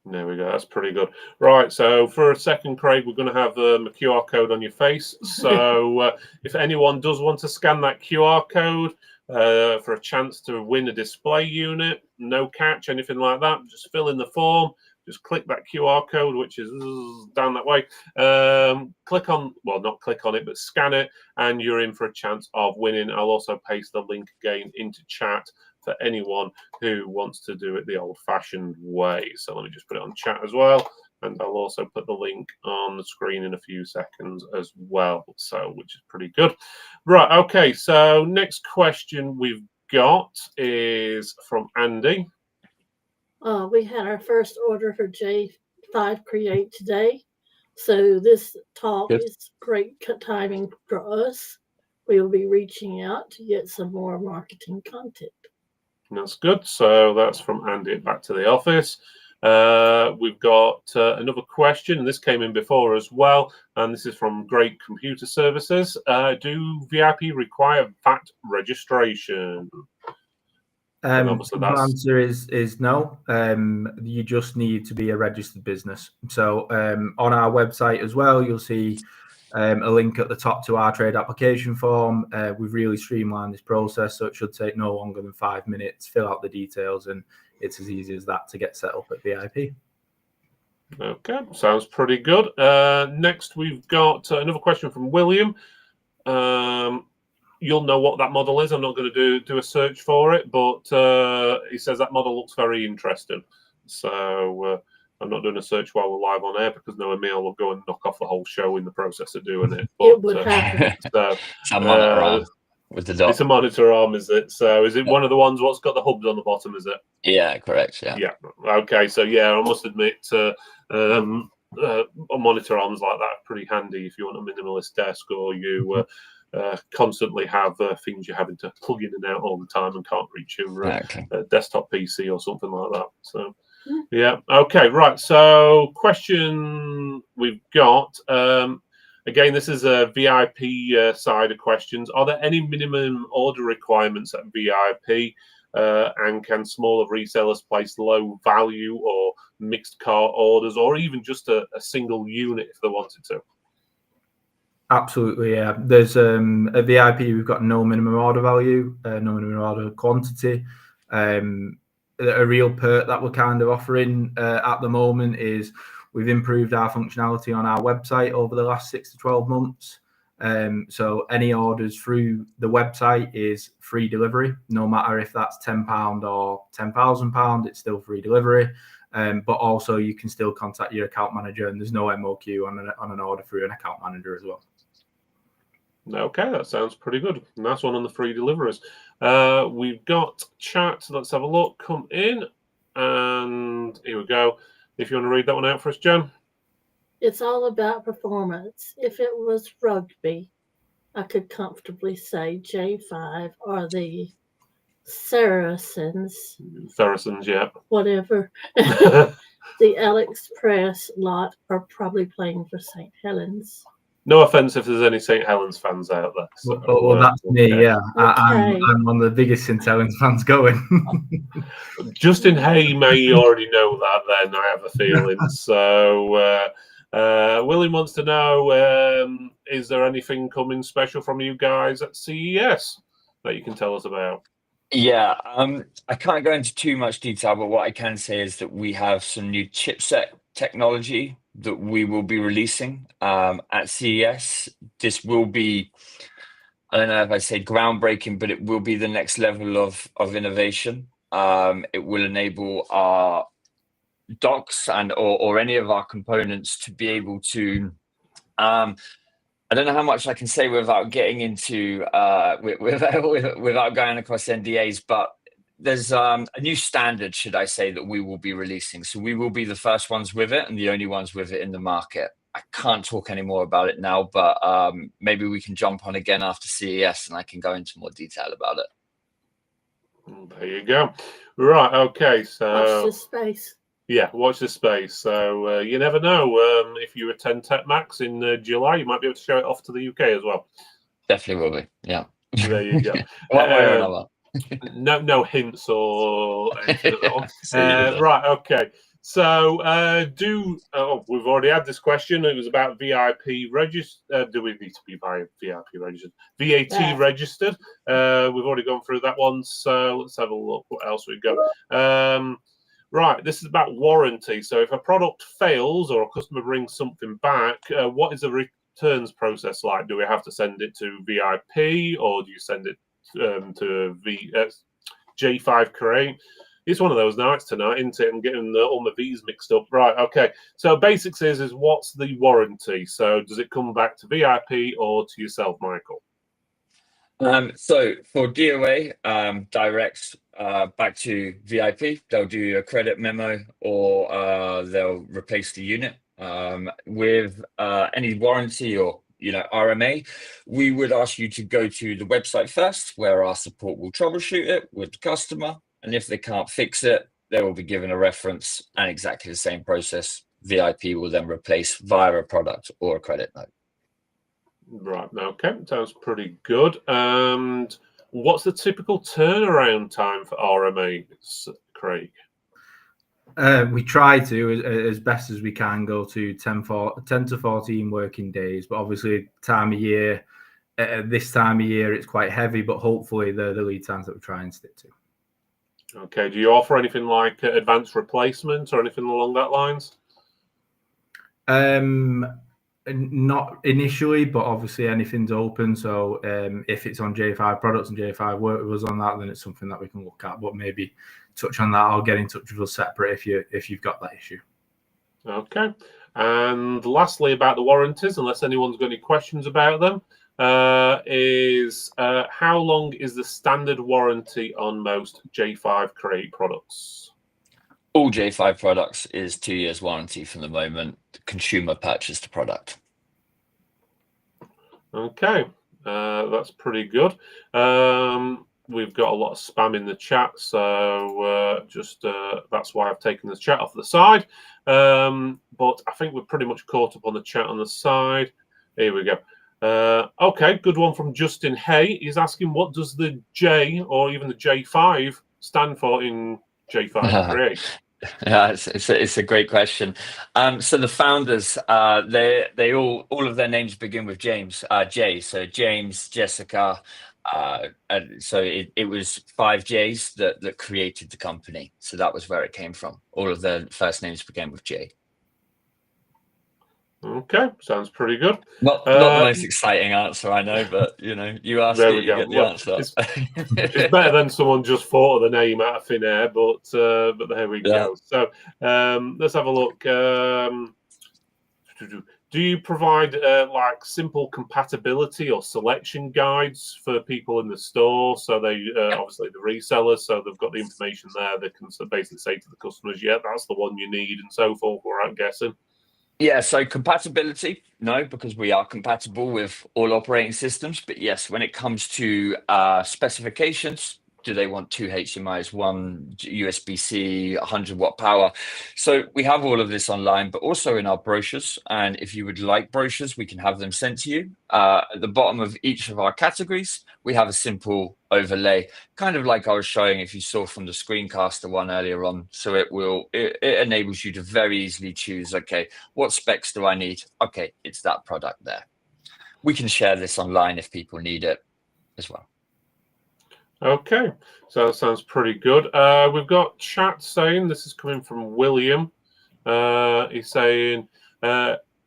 There we go. That's pretty good. Right. So for a second, Craig, we're going to have a QR code on your face. So if anyone does want to scan that QR code for a chance to win a display unit, no catch, anything like that, just fill in the form. Just click that QR code, which is down that way. Click on, well, not click on it, but scan it, and you're in for a chance of winning. I'll also paste the link again into chat for anyone who wants to do it the old-fashioned way. So let me just put it on chat as well, and I'll also put the link on the screen in a few seconds as well. So, which is pretty good. Right. Okay. So next question we've got is from Andy.
We had our first order for J5create today. So this talk is great timing for us. We will be reaching out to get some more marketing content.
That's good. So that's from Andy Back to the Office. We've got another question. This came in before as well. And this is from Great Computer Services. Do VIP require VAT registration?
The answer is no. You just need to be a registered business. So on our website as well, you'll see a link at the top to our trade application form. We've really streamlined this process, so it should take no longer than 5 minutes. Fill out the details, and it's as easy as that to get set up at VIP.
Okay, sounds pretty good. Next, we've got another question from William. You'll know what that model is. I'm not going to do a search for it, but he says that model looks very interesting. So I'm not doing a search while we're live on air because no EMEA will go and knock off the whole show in the process of doing it. But,
it would happen.
So,
it's a monitor arm with the dot.
It's a monitor arm, is it? So is it one of the ones what's got the hubs on the bottom, is it?
Yeah, correct. Yeah.
Yeah. Okay. So yeah, I must admit, monitor arms like that are pretty handy if you want a minimalist desk or you constantly have things you're having to plug in and out all the time and can't reach your desktop PC or something like that. So yeah. Okay. Right. So question we've got. Again, this is a VIP side of questions. Are there any minimum order requirements at VIP? And can smaller resellers place low value or mixed cart orders, or even just a single unit if they wanted to?
Absolutely, yeah. There's at VIP, we've got no minimum order value, no minimum order quantity. A real perk that we're kind of offering at the moment is we've improved our functionality on our website over the last 6 to 12 months. So any orders through the website is free delivery, no matter if that's £10 or £10,000, it's still free delivery. But also you can still contact your account manager, and there's no MOQ on an order through an account manager as well.
Okay, that sounds pretty good. Nice one on the free deliveries. We've got chat. Let's have a look. Come in, and here we go. If you want to read that one out for us, Jen.
It's all about performance. If it was rugby, I could comfortably say J5 or the Saracens.
Saracens, yeah.
Whatever. The AliExpress lot are probably playing for St. Helens.
No offense if there's any St. Helens fans out there. So,
well, that's me, yeah.
Okay.
I'm one of the biggest St. Helens fans going.
Justin Hay may already know that then, I have a feeling. So, William wants to know, is there anything coming special from you guys at CES that you can tell us about?
Yeah, I can't go into too much detail, but what I can say is that we have some new chipset technology that we will be releasing at CES. This will be, I don't know if I say groundbreaking, but it will be the next level of innovation. It will enable our docks and or any of our components to be able to I don't know how much I can say without getting into without going across NDAs, but there's a new standard, should I say, that we will be releasing. So we will be the first ones with it and the only ones with it in the market. I can't talk any more about it now, but maybe we can jump on again after CES and I can go into more detail about it.
There you go. Right. Okay. So
Watch this space.
yeah, watch this space. So you never know. If you attend TechMax in July, you might be able to show it off to the UK as well.
Definitely will be. Yeah.
There you go.
One way or another.
No hints or anything at all.
So,
Right. Okay. So we've already had this question. It was about VIP registered. Do we need to be VIP registered? VAT
Yeah.
registered. We've already gone through that one. So let's have a look. What else we got? Right, this is about warranty. So if a product fails or a customer brings something back, what is the returns process like? Do we have to send it to VIP or do you send it to J5create? It's one of those nights tonight, isn't it? I'm getting all my V's mixed up. Right, okay. So basics is what's the warranty? So does it come back to VIP or to yourself, Michael?
So for DOA, direct back to VIP, they'll do a credit memo or they'll replace the unit. With any warranty or RMA, we would ask you to go to the website first, where our support will troubleshoot it with the customer, and if they can't fix it, they will be given a reference and exactly the same process. VIP will then replace via a product or a credit note.
Right. Okay. Sounds pretty good. And what's the typical turnaround time for RMAs, Craig?
We try to, as best as we can, go to 10 to 14 working days. But obviously, time of year, this time of year, it's quite heavy. But hopefully, the lead times that we try and stick to.
Okay. Do you offer anything like advanced replacement or anything along that lines?
Not initially, but obviously anything's open. So if it's on J5 products and J5 work with us on that, then it's something that we can look at. But maybe touch on that. I'll get in touch with us separate if you've got that issue.
Okay. And lastly, about the warranties, unless anyone's got any questions about them, is how long is the standard warranty on most J5create products?
All J5 products is 2 years warranty from the moment the consumer purchased the product.
Okay, that's pretty good. We've got a lot of spam in the chat, so that's why I've taken the chat off the side. But I think we're pretty much caught up on the chat on the side. Here we go. Okay, good one from Justin Hay. He's asking, what does the J or even the J5 stand for in J5create?
Yeah, it's a great question. So the founders, they all of their names begin with James, J. So James, Jessica. And so it was 5 J's that created the company. So that was where it came from. All of their first names began with J.
Okay, sounds pretty good.
Not the most exciting answer, I know, but you ask it, you get the answer.
It's better than someone just thought of the name out of thin air, but there we go. So let's have a look. Do you provide like simple compatibility or selection guides for people in the store? So they obviously the resellers, so they've got the information there. They can basically say to the customers, "Yeah, that's the one you need," and so forth. I'm guessing.
Yeah, so compatibility, no, because we are compatible with all operating systems. But yes, when it comes to specifications, do they want 2 HDMIs, 1 USB-C, 100-watt power? So we have all of this online, but also in our brochures. And if you would like brochures, we can have them sent to you. At the bottom of each of our categories, we have a simple overlay, kind of like I was showing if you saw from the screencaster one earlier on. So it enables you to very easily choose, okay, what specs do I need? Okay, it's that product there. We can share this online if people need it as well.
Okay, so that sounds pretty good. We've got chat saying, this is coming from William. He's saying,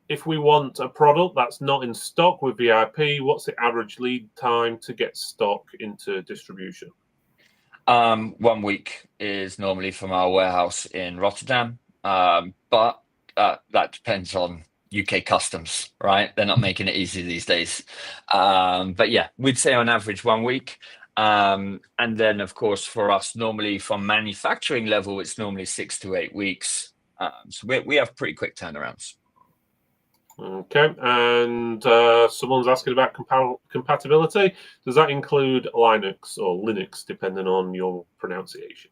if we want a product that's not in stock with VIP, what's the average lead time to get stock into distribution?
1 week is normally from our warehouse in Rotterdam, but that depends on UK customs, right? They're not making it easy these days. But yeah, we'd say on average 1 week. And then, of course, for us, normally from manufacturing level, it's normally 6 to 8 weeks. So we have pretty quick turnarounds.
Okay, and someone's asking about compatibility. Does that include Linux or Linux, depending on your pronunciation?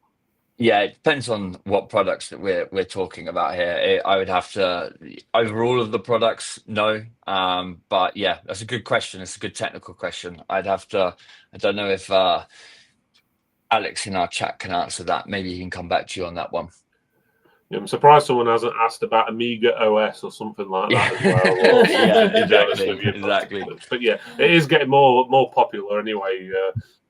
Yeah, it depends on what products that we're talking about here. I would have to, over all of the products, no. But yeah, that's a good question. It's a good technical question. I don't know if Alex in our chat can answer that. Maybe he can come back to you on that one.
Yeah, I'm surprised someone hasn't asked about Amiga OS or something like that as well. Or,
Yeah, exactly.
But yeah, it is getting more popular anyway.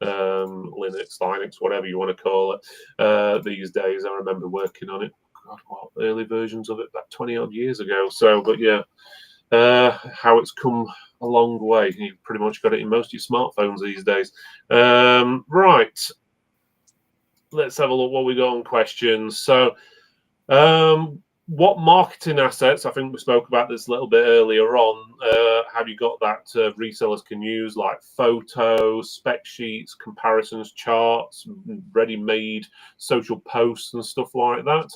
Linux, whatever you want to call it, these days. I remember working on it. God, what early versions of it, about 20 odd years ago. So, but yeah, how it's come a long way. You've pretty much got it in most of your smartphones these days. Right. Let's have a look what we got on questions. So, what marketing assets, I think we spoke about this a little bit earlier on, have you got that resellers can use, like photos, spec sheets, comparisons, charts, ready-made social posts and stuff like that?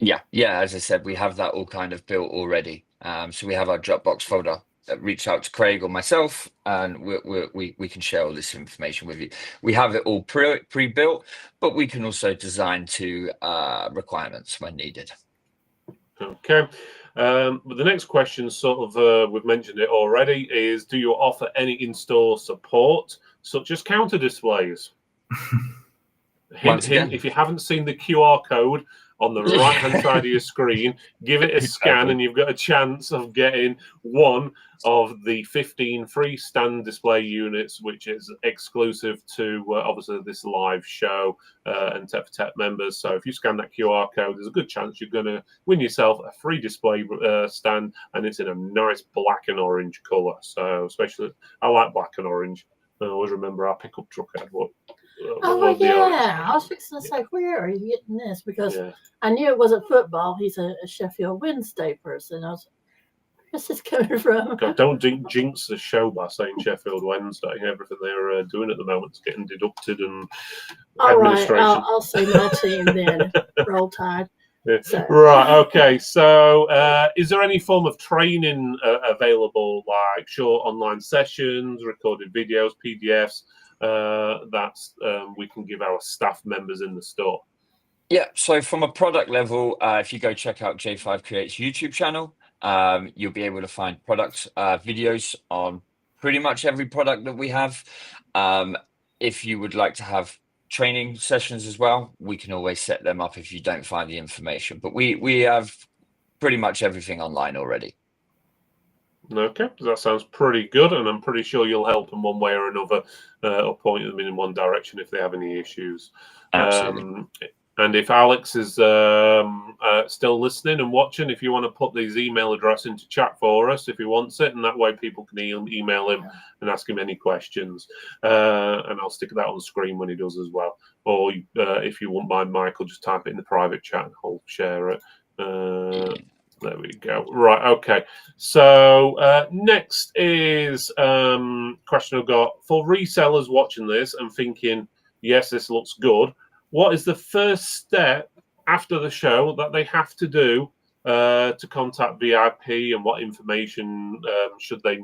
Yeah, as I said, we have that all kind of built already. So we have our Dropbox folder. Reach out to Craig or myself, and we can share all this information with you. We have it all pre-built, but we can also design to requirements when needed.
Okay. But the next question, sort of, we've mentioned it already, is do you offer any in-store support, such as counter displays? Hint, if you haven't seen the QR code on the right-hand side of your screen, give it a scan and you've got a chance of getting one of the 15 free stand display units, which is exclusive to obviously this live show and Tech for Tech members. So if you scan that QR code, there's a good chance you're going to win yourself a free display stand, and it's in a nice black and orange colour. So especially, I like black and orange. I always remember our pickup truck had what.
Oh yeah, I was fixing to say, where are you getting this? Because I knew it wasn't football. He's a Sheffield Wednesday person. I was, where's this coming from?
God, don't jinx the show by saying Sheffield Wednesday. Everything they're doing at the moment is getting deducted and administration.
All right, I'll say my team then. Roll Tide.
Yeah. So. Right. Okay. So, is there any form of training available, like short online sessions, recorded videos, PDFs? That we can give our staff members in the store?
Yeah, so from a product level, if you go check out J5create's YouTube channel, you'll be able to find product videos on pretty much every product that we have. If you would like to have training sessions as well, we can always set them up if you don't find the information, but we have pretty much everything online already.
Okay, that sounds pretty good, and I'm pretty sure you'll help them one way or another, or point them in one direction if they have any issues.
Absolutely.
And if Alex is still listening and watching, if you want to put his email address into chat for us, if he wants it, and that way people can email him and ask him any questions. And I'll stick that on the screen when he does as well. Or if you wouldn't mind, Michael, just type it in the private chat and I'll share it. There we go. Right. Okay. So next is question I've got for resellers watching this and thinking, yes, this looks good. What is the first step after the show that they have to do to contact VIP, and what information should they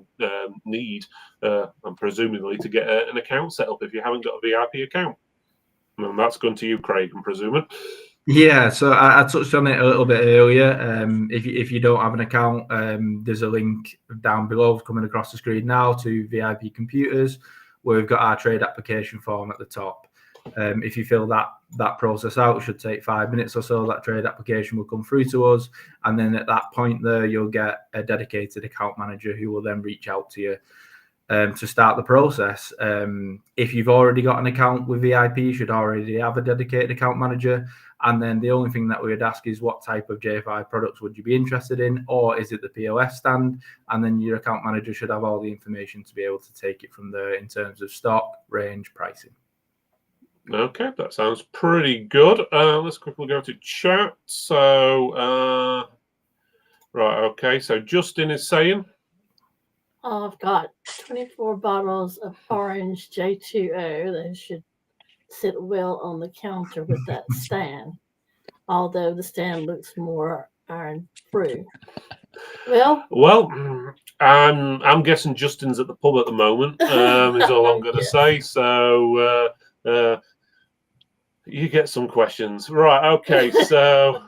need, and presumably to get an account set up if you haven't got a VIP account? And that's going to you, Craig, I'm presuming.
Yeah, so I touched on it a little bit earlier. If you don't have an account, there's a link down below coming across the screen now to VIP Computers, where we've got our trade application form at the top. If you fill that process out, it should take 5 minutes or so. That trade application will come through to us, and then at that point there, you'll get a dedicated account manager who will then reach out to you to start the process. If you've already got an account with VIP, you should already have a dedicated account manager. And then the only thing that we would ask is what type of J5 products would you be interested in, or is it the POS stand? And then your account manager should have all the information to be able to take it from there in terms of stock, range, pricing.
Okay, that sounds pretty good. Let's quickly go to chat. So, right, okay. So Justin is saying,
I've got 24 bottles of orange J2O that should sit well on the counter with that stand, although the stand looks more iron-proof. Well,
I'm guessing Justin's at the pub at the moment. Is all I'm going to say. So you get some questions, right? Okay, so.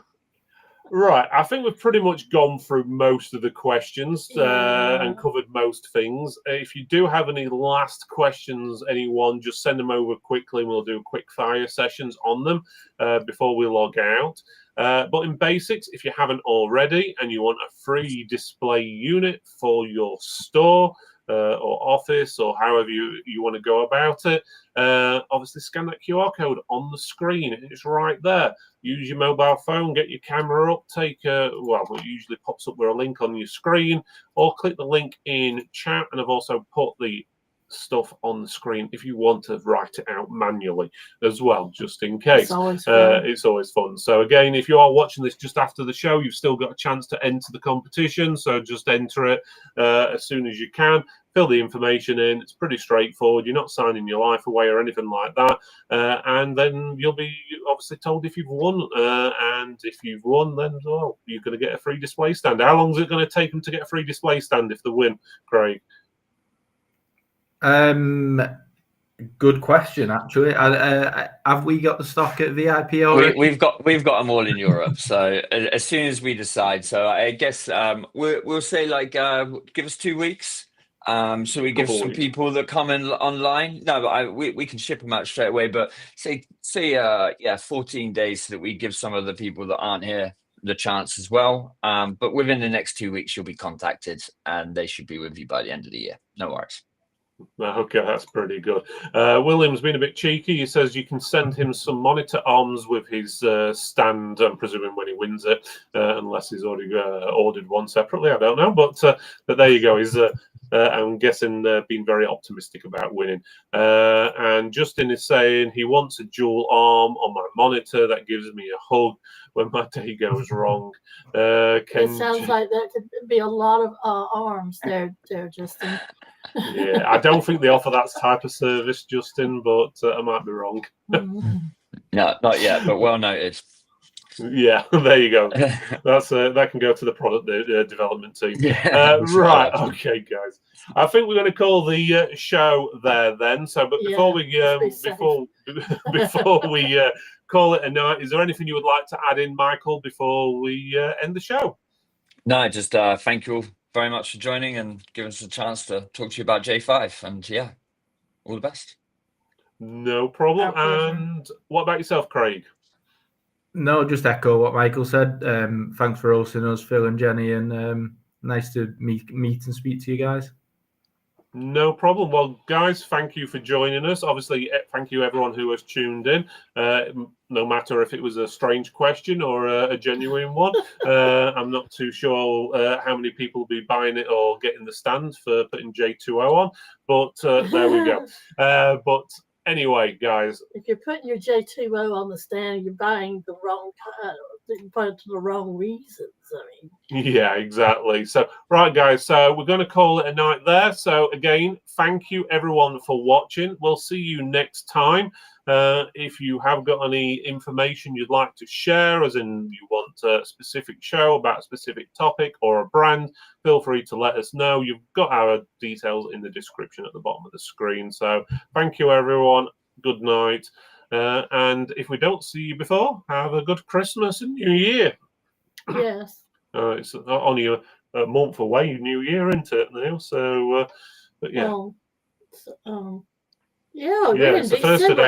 Right, I think we've pretty much gone through most of the questions and covered most things. If you do have any last questions, anyone, just send them over quickly and we'll do quick fire sessions on them before we log out. But in basics, if you haven't already and you want a free display unit for your store or office or however you want to go about it, obviously scan that QR code on the screen. It's right there. Use your mobile phone, get your camera up, take it usually pops up with a link on your screen, or click the link in chat. And I've also put the stuff on the screen if you want to write it out manually as well, just in case. It's always fun. So again, if you are watching this just after the show, you've still got a chance to enter the competition. So just enter it as soon as you can. Fill the information in. It's pretty straightforward. You're not signing your life away or anything like that. And then you'll be obviously told if you've won. And if you've won, then you're going to get a free display stand. How long is it going to take them to get a free display stand if they win, Craig?
Good question, actually. Have we got the stock at VIP already?
We've got them all in Europe. So as soon as we decide, so I guess we'll say give us 2 weeks. So we give some people that come in online. No, but we can ship them out straight away. But say 14 days so that we give some of the people that aren't here the chance as well. But within the next 2 weeks, you'll be contacted, and they should be with you by the end of the year. No worries.
Okay, that's pretty good. William's been a bit cheeky. He says you can send him some monitor arms with his stand, I'm presuming when he wins it, unless he's already ordered one separately. I don't know, but there you go. He's I'm guessing being very optimistic about winning. And Justin is saying he wants a dual arm on my monitor that gives me a hug when my day goes wrong.
It sounds like there could be a lot of arms there, Justin.
Yeah, I don't think they offer that type of service, Justin, but I might be wrong.
No, not yet, but well noted.
Yeah, there you go. That's that can go to the product development team. Right, okay, guys. I think we're going to call the show there then. So, but before we call it a night, is there anything you would like to add in, Michael, before we end the show?
No, just thank you all very much for joining and giving us a chance to talk to you about J5. And all the best.
No problem. And what about yourself, Craig?
No, just echo what Michael said. Thanks for hosting us, Phil and Jenny, and nice to meet and speak to you guys.
No problem. Well, guys, thank you for joining us. Obviously, thank you everyone who has tuned in. No matter if it was a strange question or a genuine one. I'm not too sure how many people will be buying it or getting the stand for putting J2O on, but there we go. But anyway, guys,
if you're putting your J2O on the stand, you're buying the wrong kind. You put it for the wrong reasons. I mean,
yeah, exactly. So, right, guys. So we're going to call it a night there. So again, thank you everyone for watching. We'll see you next time. If you have got any information you'd like to share, as in you want a specific show about a specific topic or a brand, feel free to let us know. You've got our details in the description at the bottom of the screen. So thank you, everyone. Good night. And if we don't see you before, have a good Christmas and New Year.
Yes.
It's only a month away, New Year, isn't it now? So, but yeah.
Yeah, we're in
it's the first
December.
today.